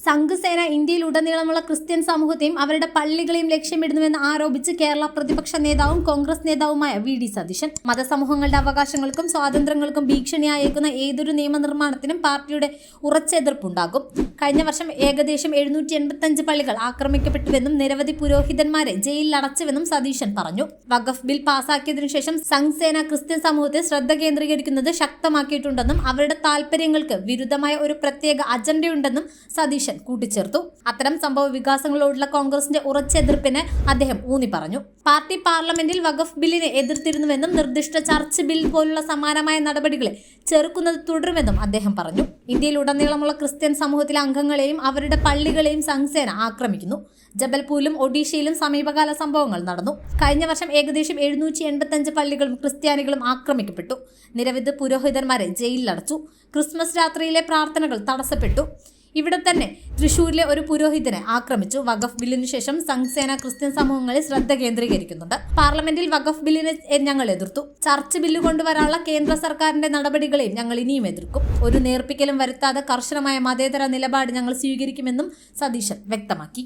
സംഘസേന ഇന്ത്യയിലുടനീളമുള്ള Christian സമൂഹത്തെയും അവരുടെ പള്ളികളെയും ലക്ഷ്യമിടുന്നുവെന്ന് ആരോപിച്ച് കേരള പ്രതിപക്ഷ നേതാവും കോൺഗ്രസ് നേതാവുമായ വി.ഡി. സതീശൻ. മതസമൂഹങ്ങളുടെ അവകാശങ്ങൾക്കും സ്വാതന്ത്ര്യങ്ങൾക്കും ഭീഷണിയായേക്കുന്ന ഏതൊരു നിയമനിർമ്മാണത്തിനും പാർട്ടിയുടെ ഉറച്ച എതിർപ്പുണ്ടാകും. കഴിഞ്ഞ വർഷം ഏകദേശം 785 പള്ളികൾ ആക്രമിക്കപ്പെട്ടുവെന്നും നിരവധി പുരോഹിതന്മാരെ ജയിലിൽ അടച്ചുവെന്നും സതീശൻ പറഞ്ഞു. വഖഫ് ബിൽ പാസാക്കിയതിനു ശേഷം സംഘസേന ക്രിസ്ത്യൻ സമൂഹത്തെ ശ്രദ്ധ കേന്ദ്രീകരിക്കുന്നത് ശക്തമാക്കിയിട്ടുണ്ടെന്നും അവരുടെ താൽപര്യങ്ങൾക്ക് വിരുദ്ധമായ ഒരു പ്രത്യേക അജണ്ടയുണ്ടെന്നും സതീശൻ കൂട്ടിച്ചേർത്തു. അത്തരം സംഭവ വികാസങ്ങളോടുള്ള കോൺഗ്രസിന്റെ ഉറച്ച എതിർപ്പിന് അദ്ദേഹം ഊന്നി പറഞ്ഞു. പാർട്ടി പാർലമെന്റിൽ വഖഫ് ബില്ലിനെ എതിർത്തിരുന്നുവെന്നും നിർദ്ദിഷ്ട ചർച്ച് ബിൽ പോലുള്ള സമാനമായ നടപടികളെ ചെറുക്കുന്നത് തുടരുമെന്നും അദ്ദേഹം പറഞ്ഞു. ഇന്ത്യയിലുടനീളമുള്ള ക്രിസ്ത്യൻ സമൂഹത്തിലെ അംഗങ്ങളെയും അവരുടെ പള്ളികളെയും സംഘസേന ആക്രമിക്കുന്നു. ജബൽപൂരിലും ഒഡീഷയിലും സമീപകാല സംഭവങ്ങൾ നടന്നു. കഴിഞ്ഞ വർഷം ഏകദേശം 785 പള്ളികളും ക്രിസ്ത്യാനികളും ആക്രമിക്കപ്പെട്ടു. നിരവധി പുരോഹിതന്മാരെ ജയിലിലടച്ചു. ക്രിസ്മസ് രാത്രിയിലെ പ്രാർത്ഥനകൾ തടസ്സപ്പെട്ടു. ഇവിടെ തന്നെ തൃശൂരിലെ ഒരു പുരോഹിതനെ ആക്രമിച്ചു. വഖഫ് ബില്ലിനു ശേഷം സംഘസേന ക്രിസ്ത്യൻ സമൂഹങ്ങളിൽ ശ്രദ്ധ കേന്ദ്രീകരിക്കുന്നുണ്ട്. പാർലമെന്റിൽ വഖഫ് ബില്ലിനെ ഞങ്ങൾ എതിർത്തു. ചർച്ച് ബില്ല് കൊണ്ടുവരാനുള്ള കേന്ദ്ര സർക്കാരിന്റെ നടപടികളെയും ഞങ്ങൾ ഇനിയും എതിർക്കും. ഒരു നേർപ്പിക്കലും വരുത്താതെ കർശനമായ മതേതര നിലപാട് ഞങ്ങൾ സ്വീകരിക്കുമെന്നും സതീശൻ വ്യക്തമാക്കി.